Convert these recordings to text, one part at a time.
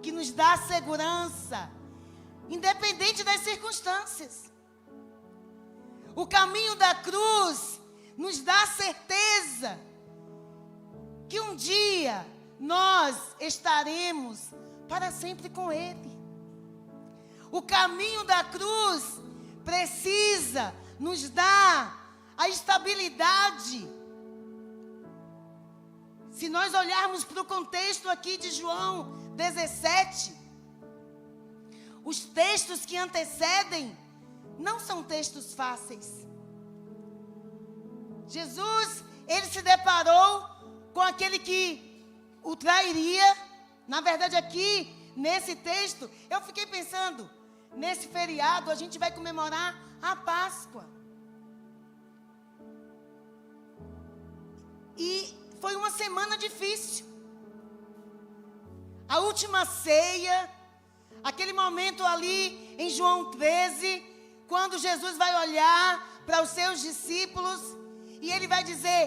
que nos dá segurança, independente das circunstâncias. O caminho da cruz nos dá certeza que um dia nós estaremos para sempre com Ele. O caminho da cruz precisa nos dar a estabilidade. Se nós olharmos para o contexto aqui de João 17, os textos que antecedem não são textos fáceis. Jesus, ele se deparou com aquele que o trairia. Na verdade, aqui, nesse texto, eu fiquei pensando, nesse feriado, a gente vai comemorar a Páscoa. E foi uma semana difícil. A última ceia, aquele momento ali em João 13, quando Jesus vai olhar para os seus discípulos e ele vai dizer: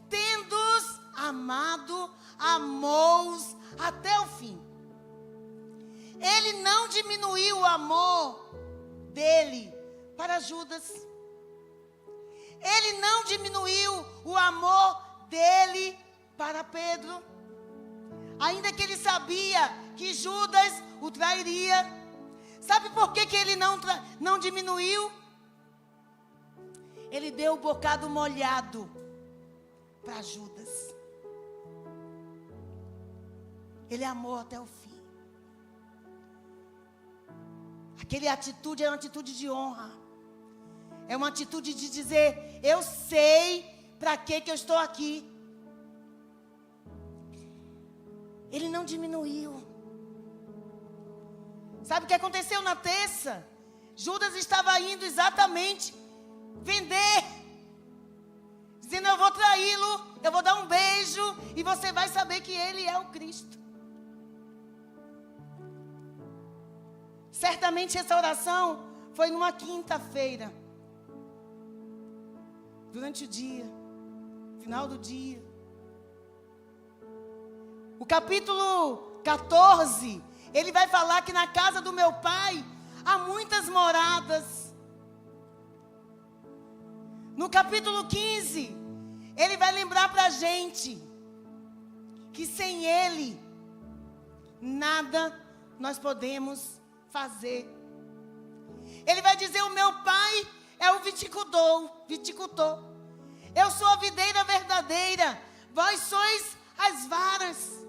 tendo-os amado, amou-os até o fim. Ele não diminuiu o amor dele para Judas. Ele não diminuiu o amor dele para Pedro. Ainda que ele sabia que Judas o trairia. Sabe por que ele não diminuiu? Ele deu o bocado molhado para Judas. Ele amou até o fim. Aquela atitude é uma atitude de honra. É uma atitude de dizer: eu sei para que eu estou aqui. Ele não diminuiu. Sabe o que aconteceu na terça? Judas estava indo exatamente vender, dizendo: eu vou traí-lo, eu vou dar um beijo e você vai saber que ele é o Cristo. Certamente essa oração foi numa quinta-feira, durante o dia, final do dia. O capítulo 14, ele vai falar que na casa do meu pai há muitas moradas. No capítulo 15, ele vai lembrar para a gente que sem ele, nada nós podemos fazer. Ele vai dizer: o meu pai é o viticultor. Eu sou a videira verdadeira, vós sois as varas.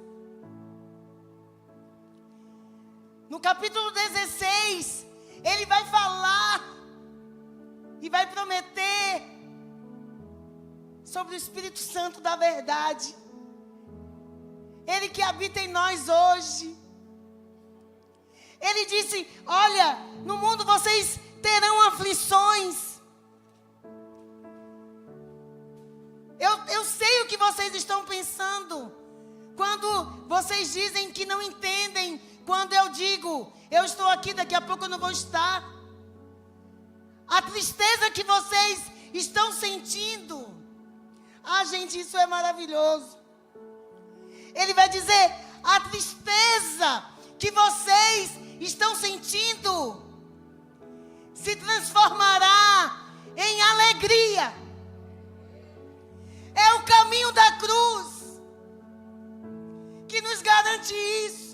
No capítulo 16, ele vai falar e vai prometer sobre o Espírito Santo da verdade. Ele que habita em nós hoje. Ele disse: olha, no mundo vocês terão aflições. Eu sei o que vocês estão pensando quando vocês dizem que não entendem. Quando eu digo: eu estou aqui, daqui a pouco eu não vou estar. A tristeza que vocês estão sentindo. Ah, gente, isso é maravilhoso. Ele vai dizer: a tristeza que vocês estão sentindo se transformará em alegria. É o caminho da cruz que nos garante isso.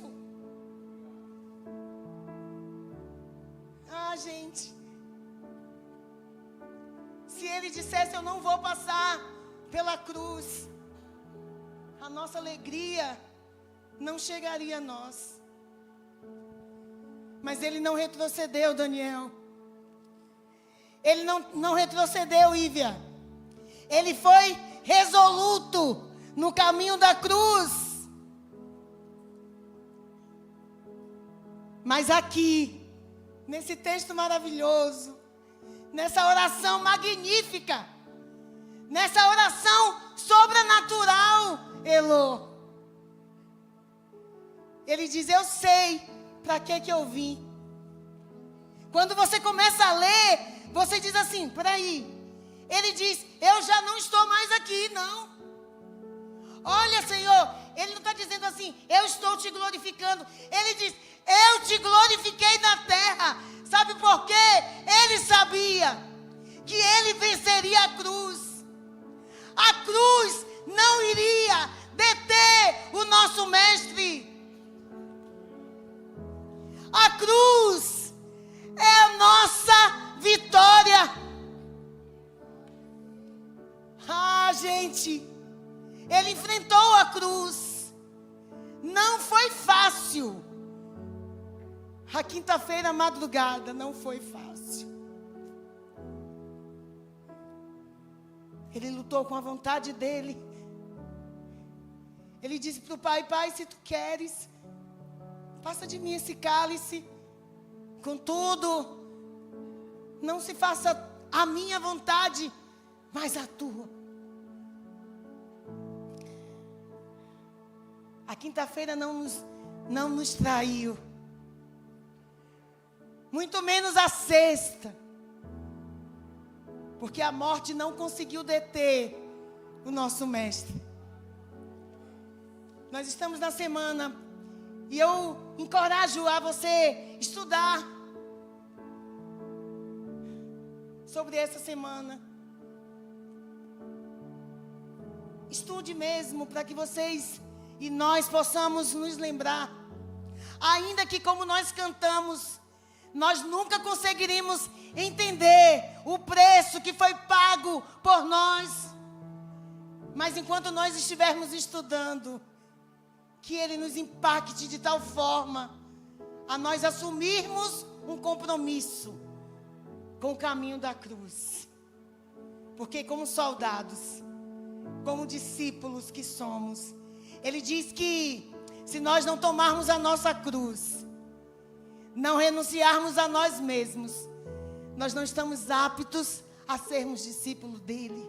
Ah, gente, se ele dissesse: eu não vou passar pela cruz, a nossa alegria não chegaria a nós. Mas ele não retrocedeu, Daniel. Ele não retrocedeu, Ívia. Ele foi resoluto no caminho da cruz. Mas aqui, nesse texto maravilhoso, nessa oração magnífica, nessa oração sobrenatural, Elô, ele diz: eu sei para que eu vim. Quando você começa a ler, você diz assim: peraí. Ele diz: eu já não estou mais aqui, não. Olha, Senhor, ele não está dizendo assim: eu estou te glorificando. Ele diz: Eu te glorifiquei na terra. Sabe por quê? Ele sabia que ele venceria a cruz. A cruz não iria deter o nosso mestre. A cruz é a nossa vitória. Ah, gente, ele enfrentou a cruz. Não foi fácil. A quinta-feira, madrugada, não foi fácil. Ele lutou com a vontade dele. Ele disse para o pai: Pai, se tu queres, passa de mim esse cálice. Contudo, não se faça a minha vontade, mas a tua. A quinta-feira não nos traiu. Muito menos a sexta. Porque a morte não conseguiu deter o nosso mestre. Nós estamos na semana e eu encorajo a você estudar sobre essa semana. Estude mesmo para que vocês e nós possamos nos lembrar. Ainda que, como nós cantamos, nós nunca conseguiríamos entender o preço que foi pago por nós. Mas enquanto nós estivermos estudando, que Ele nos impacte de tal forma a nós assumirmos um compromisso com o caminho da cruz. Porque como soldados, como discípulos que somos, Ele diz que se nós não tomarmos a nossa cruz, não renunciarmos a nós mesmos, nós não estamos aptos a sermos discípulos dele.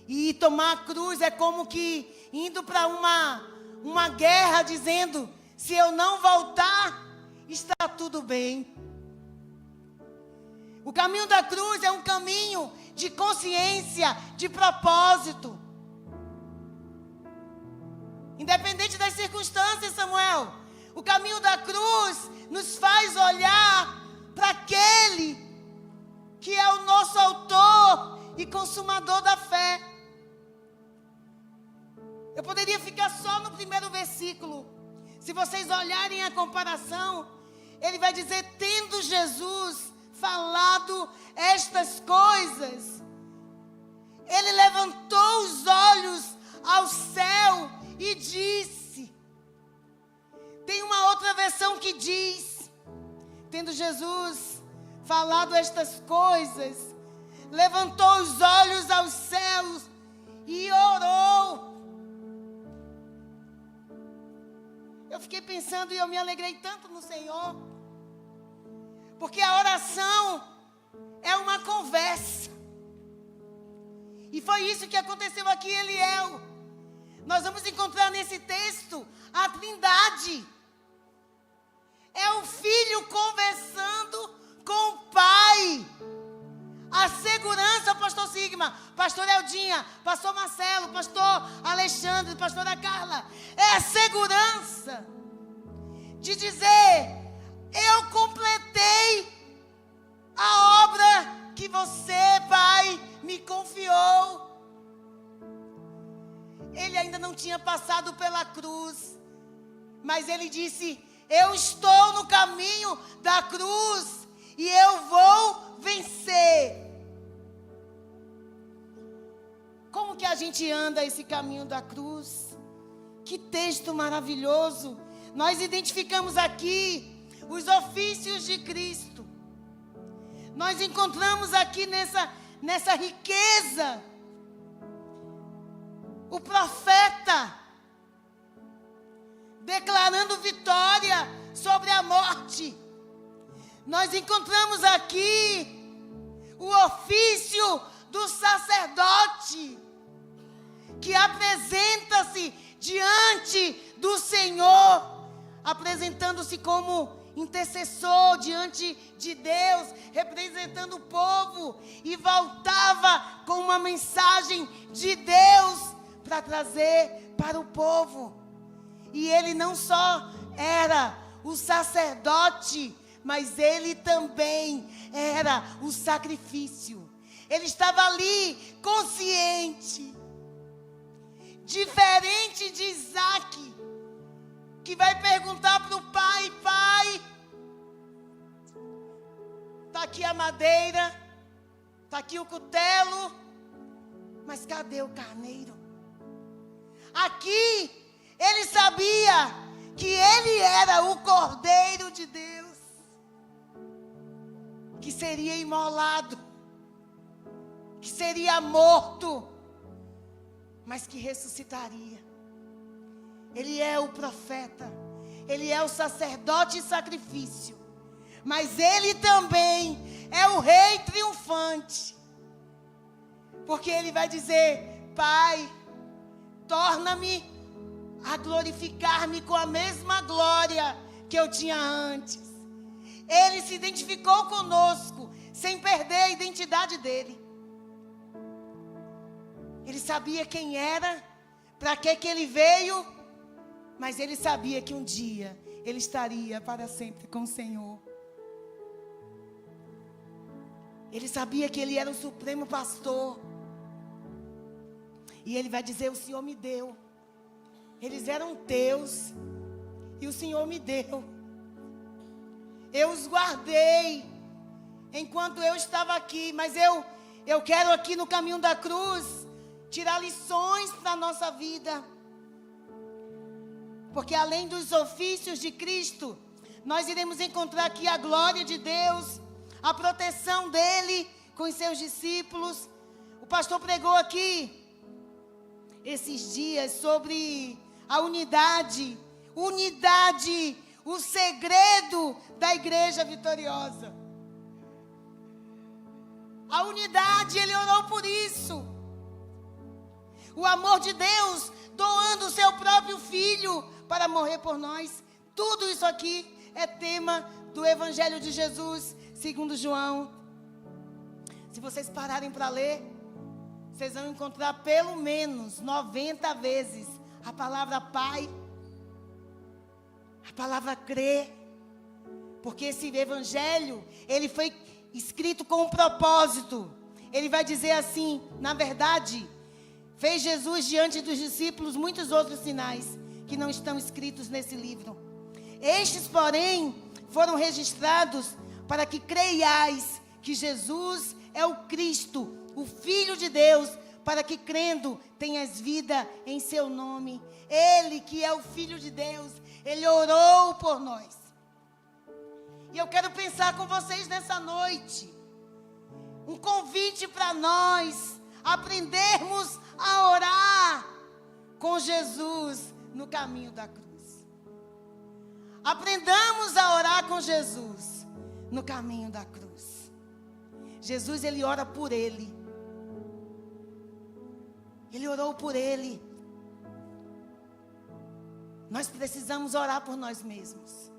E tomar a cruz é como que indo para uma guerra dizendo: se eu não voltar, está tudo bem. O caminho da cruz é um caminho de consciência, de propósito. Independente das circunstâncias, Samuel, o caminho da cruz nos faz olhar para aquele que é o nosso autor e consumador da fé. Eu poderia ficar só no primeiro versículo. Se vocês olharem a comparação, ele vai dizer: tendo Jesus falado estas coisas, ele levantou os olhos ao céu e disse. Tem uma outra versão que diz: tendo Jesus falado estas coisas, levantou os olhos aos céus e orou. Eu fiquei pensando e eu me alegrei tanto no Senhor, porque a oração é uma conversa. E foi isso que aconteceu aqui em Eliel. Nós vamos encontrar nesse texto a Trindade. É o Filho conversando com o Pai. A segurança, pastor Sigma, pastor Eldinha, pastor Marcelo, pastor Alexandre, pastora Carla. É a segurança de dizer: eu completei a obra que você, Pai, me confiou. Ele ainda não tinha passado pela cruz, mas ele disse: eu estou no caminho da cruz e eu vou vencer. Como que a gente anda esse caminho da cruz? Que texto maravilhoso! Nós identificamos aqui os ofícios de Cristo. Nós encontramos aqui nessa riqueza o profeta declarando vitória sobre a morte. Nós encontramos aqui o ofício do sacerdote, que apresenta-se diante do Senhor, apresentando-se como intercessor diante de Deus, representando o povo, e voltava com uma mensagem de Deus para trazer para o povo. E ele não só era o sacerdote, mas ele também era o sacrifício. Ele estava ali consciente. Diferente de Isaac, que vai perguntar para o pai: pai, está aqui a madeira, está aqui o cutelo, mas cadê o carneiro? Aqui, ele sabia que ele era o Cordeiro de Deus, que seria imolado, que seria morto, mas que ressuscitaria. Ele é o profeta, ele é o sacerdote e sacrifício, mas ele também é o rei triunfante, porque ele vai dizer: pai, torna-me a glorificar-me com a mesma glória que eu tinha antes. Ele se identificou conosco, sem perder a identidade dele. Ele sabia quem era, para que ele veio, mas ele sabia que um dia ele estaria para sempre com o Senhor. Ele sabia que ele era o supremo pastor. E ele vai dizer: o Senhor me deu. Eles eram teus e o Senhor me deu. Eu os guardei enquanto eu estava aqui, mas eu quero aqui no caminho da cruz tirar lições para a nossa vida. Porque além dos ofícios de Cristo, nós iremos encontrar aqui a glória de Deus, a proteção dele com os seus discípulos. O pastor pregou aqui esses dias sobre a unidade, o segredo da igreja vitoriosa. A unidade, ele orou por isso. O amor de Deus, doando o seu próprio filho para morrer por nós. Tudo isso aqui é tema do Evangelho de Jesus, segundo João. Se vocês pararem para ler, vocês vão encontrar pelo menos 90 vezes a palavra Pai, a palavra crer. Porque esse Evangelho, ele foi escrito com um propósito. Ele vai dizer assim: na verdade, fez Jesus diante dos discípulos muitos outros sinais que não estão escritos nesse livro. Estes, porém, foram registrados para que creiais que Jesus é o Cristo, o Filho de Deus, para que crendo tenhas vida em seu nome. Ele que é o Filho de Deus, ele orou por nós. E eu quero pensar com vocês nessa noite, um convite para nós aprendermos a orar com Jesus no caminho da cruz. Aprendamos a orar com Jesus no caminho da cruz. Jesus, ele ora por ele. Ele orou por ele. Nós precisamos orar por nós mesmos.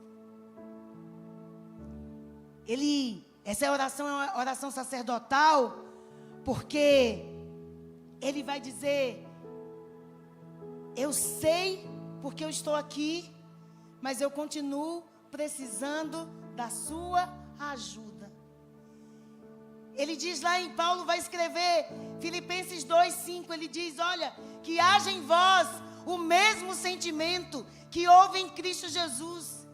Essa oração é uma oração sacerdotal, porque ele vai dizer: eu sei porque eu estou aqui, mas eu continuo precisando da sua ajuda. Ele diz lá em Paulo, vai escrever Filipenses 2:5, ele diz: olha, que haja em vós o mesmo sentimento que houve em Cristo Jesus,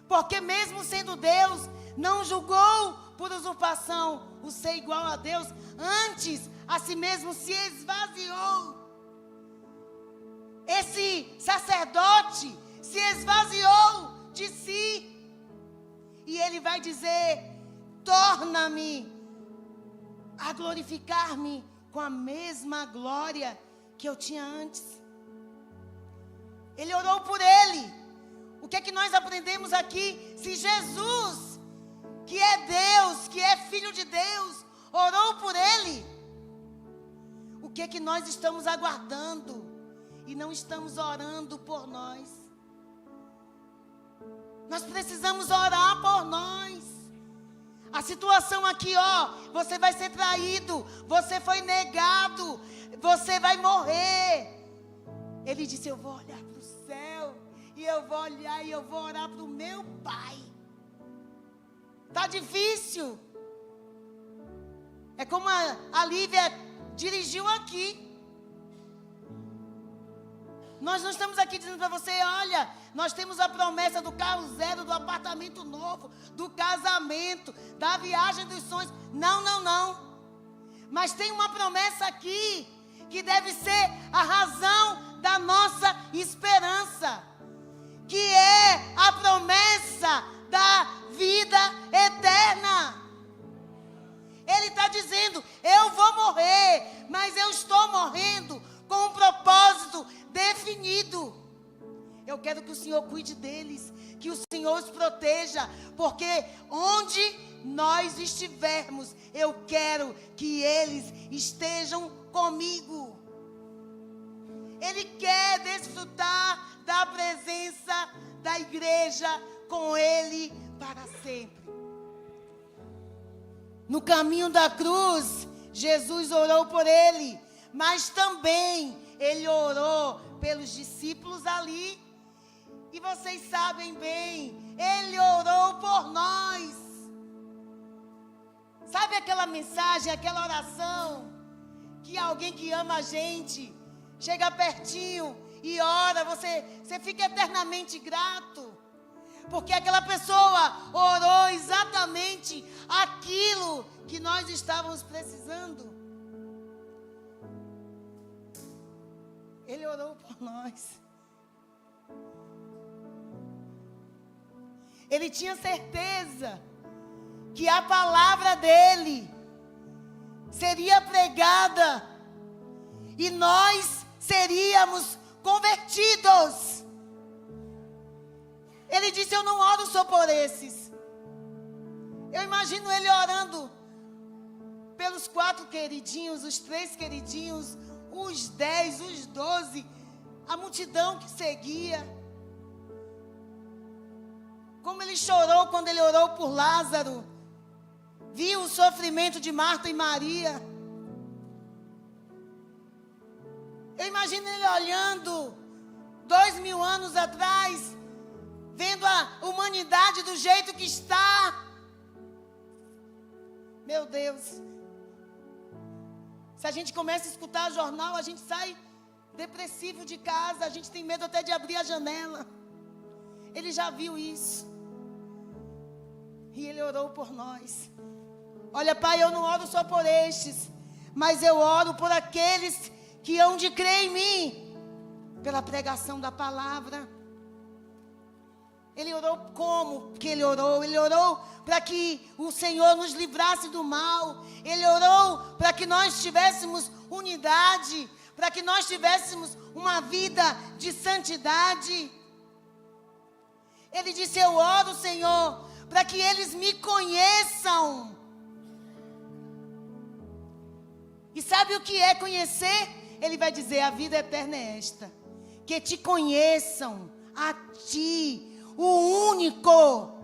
porque mesmo sendo Deus, não julgou por usurpação o ser igual a Deus, antes a si mesmo se esvaziou. Esse sacerdote se esvaziou de si. E ele vai dizer: torna-me a glorificar-me com a mesma glória que eu tinha antes. Ele orou por ele. O que é que nós aprendemos aqui? Se Jesus, que é Deus, que é Filho de Deus, orou por ele, o que é que nós estamos aguardando e não estamos orando por nós? Nós precisamos orar por nós. A situação aqui, você vai ser traído, você foi negado, você vai morrer. Ele disse: eu vou olhar para o céu e eu vou olhar e eu vou orar para o meu pai. Está difícil. É como a Lívia dirigiu aqui. Nós não estamos aqui dizendo para você, olha, nós temos a promessa do carro zero, do apartamento novo, do casamento, da viagem dos sonhos. Não, não, não. Mas tem uma promessa aqui, que deve ser a razão da nossa esperança, que é a promessa da vida eterna. Ele está dizendo, eu vou morrer, mas eu estou morrendo com um propósito definido. Eu quero que o Senhor cuide deles, que o Senhor os proteja, porque onde nós estivermos, eu quero que eles estejam comigo. Ele quer desfrutar da presença da igreja com ele para sempre. No caminho da cruz, Jesus orou por ele, mas também ele orou pelos discípulos ali. E vocês sabem bem, ele orou por nós. Sabe aquela mensagem, aquela oração, que alguém que ama a gente chega pertinho e ora, você fica eternamente grato, porque aquela pessoa orou exatamente aquilo que nós estávamos precisando. Ele orou por nós. Ele tinha certeza que a palavra dele seria pregada e nós seríamos convertidos. Ele disse, eu não oro só por esses. Eu imagino ele orando pelos 4 queridinhos, os 3 queridinhos, os 10, os 12, a multidão que seguia. Como ele chorou quando ele orou por Lázaro. Viu o sofrimento de Marta e Maria. Eu imagino ele olhando 2000 anos atrás, vendo a humanidade do jeito que está. Meu Deus. Se a gente começa a escutar jornal, a gente sai depressivo de casa. A gente tem medo até de abrir a janela. Ele já viu isso. E ele orou por nós. Olha, Pai, eu não oro só por estes, mas eu oro por aqueles que hão de crer em mim, pela pregação da palavra. Ele orou como que ele orou? Ele orou para que o Senhor nos livrasse do mal. Ele orou para que nós tivéssemos unidade, para que nós tivéssemos uma vida de santidade. Ele disse, eu oro, Senhor, para que eles me conheçam. E sabe o que é conhecer? Ele vai dizer, a vida eterna é esta, que te conheçam, a ti, o único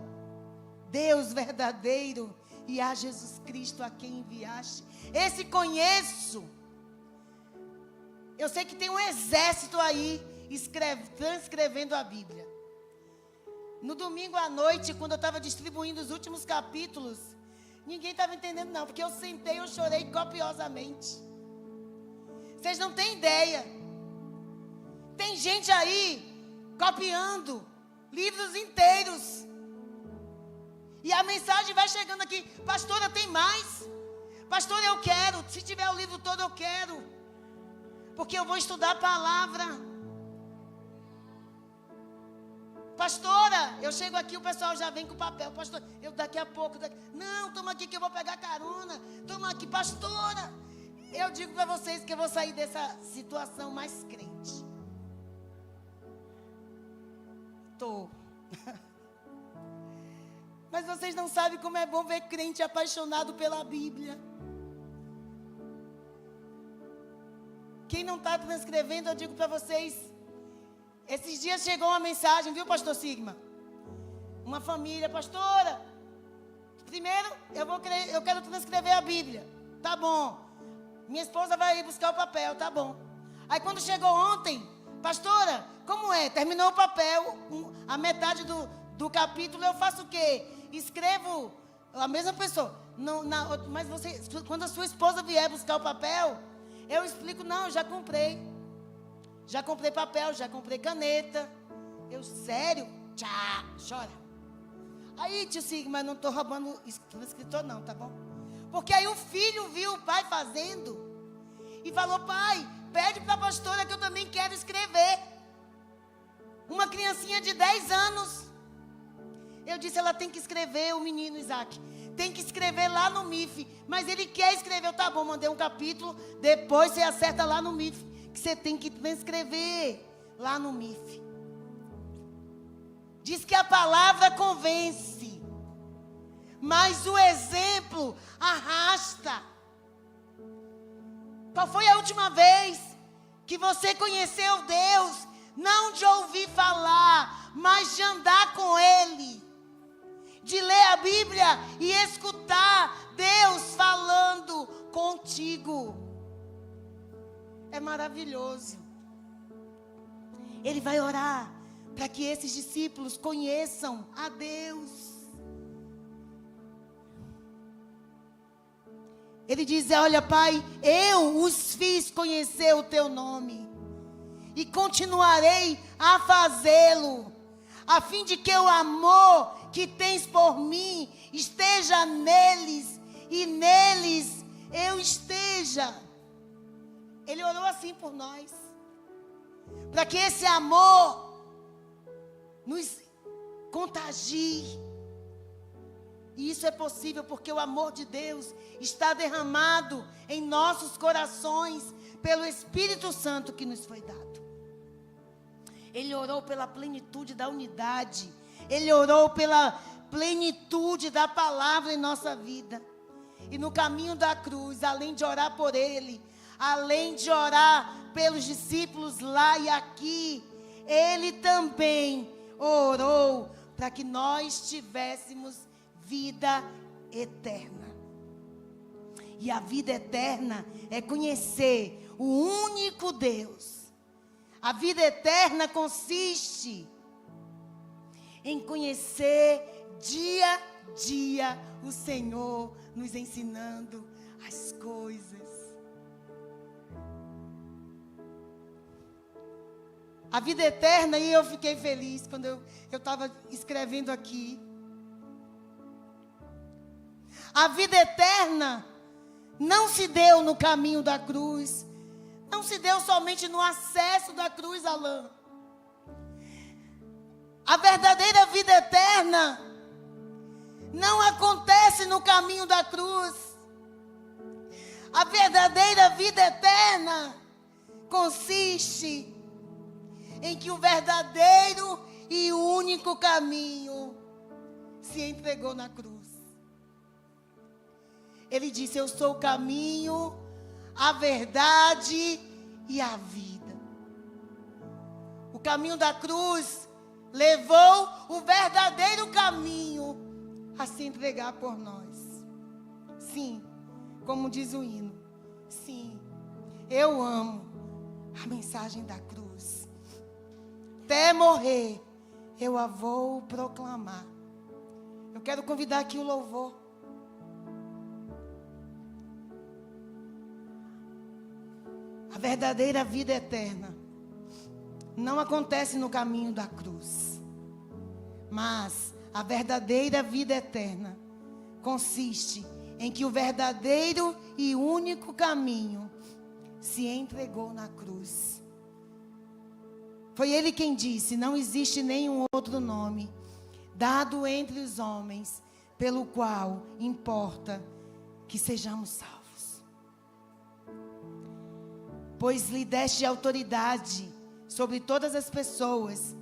Deus verdadeiro, e a Jesus Cristo a quem enviaste. Esse conheço. Eu sei que tem um exército aí transcrevendo a Bíblia. No domingo à noite, quando eu estava distribuindo os últimos capítulos, ninguém estava entendendo não, porque eu sentei, eu chorei copiosamente. Vocês não têm ideia. Tem gente aí copiando livros inteiros. E a mensagem vai chegando aqui, pastora, tem mais? Pastora, eu quero, se tiver o livro todo eu quero, porque eu vou estudar a palavra. Pastora, eu chego aqui, o pessoal já vem com o papel. Pastor, eu daqui a pouco. Não, toma aqui que eu vou pegar carona. Toma aqui, pastora. Eu digo para vocês que eu vou sair dessa situação mais crente. Tô. Mas vocês não sabem como é bom ver crente apaixonado pela Bíblia. Quem não está transcrevendo, eu digo para vocês. Esses dias chegou uma mensagem, viu, pastor Sigma? Uma família, pastora, primeiro eu quero transcrever a Bíblia. Tá bom. Minha esposa vai ir buscar o papel, tá bom. Aí quando chegou ontem, Pastora, como é? Terminou o papel, a metade do capítulo, eu faço o quê? Escrevo a mesma pessoa. Não, mas você, quando a sua esposa vier buscar o papel, eu explico, não, eu já comprei. Já comprei papel, já comprei caneta. Eu, sério? Tchá, chora. Aí, tio Sigma, não estou roubando o escritor não, tá bom? Porque aí o filho viu o pai fazendo e falou, pai, pede para a pastora que eu também quero escrever. Uma criancinha de 10 anos. Eu disse, ela tem que escrever, o menino Isaac. Tem que escrever lá no MIF. Mas ele quer escrever. Eu, tá bom, mandei um capítulo. Depois você acerta lá no MIF. Que você tem que transcrever lá no MIF. Diz que a palavra convence. Mas o exemplo arrasta. Qual foi a última vez que você conheceu Deus? Não de ouvir falar, mas de andar com Ele. De ler a Bíblia e escutar Deus falando contigo. É maravilhoso. Ele vai orar para que esses discípulos conheçam a Deus. Ele diz, olha, Pai, eu os fiz conhecer o teu nome. E continuarei a fazê-lo, a fim de que o amor que tens por mim esteja neles e neles eu esteja. Ele orou assim por nós, para que esse amor nos contagie. E isso é possível porque o amor de Deus está derramado em nossos corações pelo Espírito Santo que nos foi dado. Ele orou pela plenitude da unidade. Ele orou pela plenitude da palavra em nossa vida. E no caminho da cruz, além de orar por ele, além de orar pelos discípulos lá e aqui, ele também orou para que nós tivéssemos vida eterna. E a vida eterna é conhecer o único Deus. A vida eterna consiste em conhecer dia a dia o Senhor nos ensinando as coisas. A vida eterna, e eu fiquei feliz quando eu estava escrevendo aqui. A vida eterna não se deu no caminho da cruz. Não se deu somente no acesso da cruz, Alain. A verdadeira vida eterna não acontece no caminho da cruz. A verdadeira vida eterna consiste em que o verdadeiro e único caminho se entregou na cruz. Ele disse, eu sou o caminho, a verdade e a vida. O caminho da cruz levou o verdadeiro caminho a se entregar por nós. Sim, como diz o hino. Sim, eu amo a mensagem da cruz. Até morrer, eu a vou proclamar. Eu quero convidar aqui o louvor. A verdadeira vida eterna não acontece no caminho da cruz. Mas a verdadeira vida eterna consiste em que o verdadeiro e único caminho se entregou na cruz. Foi ele quem disse, não existe nenhum outro nome dado entre os homens pelo qual importa que sejamos salvos. Pois lhe deste autoridade sobre todas as pessoas,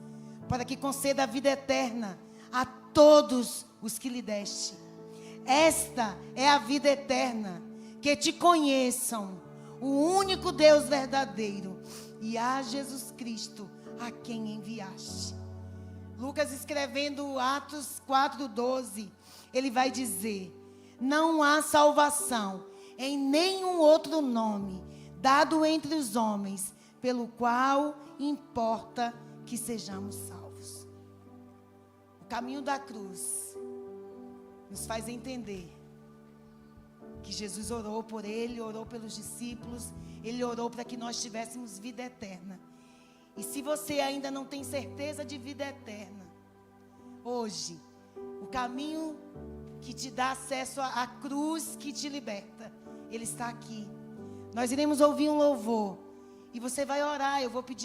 para que conceda a vida eterna a todos os que lhe deste. Esta é a vida eterna, que te conheçam, o único Deus verdadeiro, e a Jesus Cristo, a quem enviaste. Lucas, escrevendo Atos 4:12, ele vai dizer, não há salvação em nenhum outro nome dado entre os homens, pelo qual importa que sejamos salvos. O caminho da cruz nos faz entender que Jesus orou por ele, orou pelos discípulos, ele orou para que nós tivéssemos vida eterna. E se você ainda não tem certeza de vida eterna, hoje, o caminho que te dá acesso à cruz que te liberta, ele está aqui. Nós iremos ouvir um louvor e você vai orar, eu vou pedir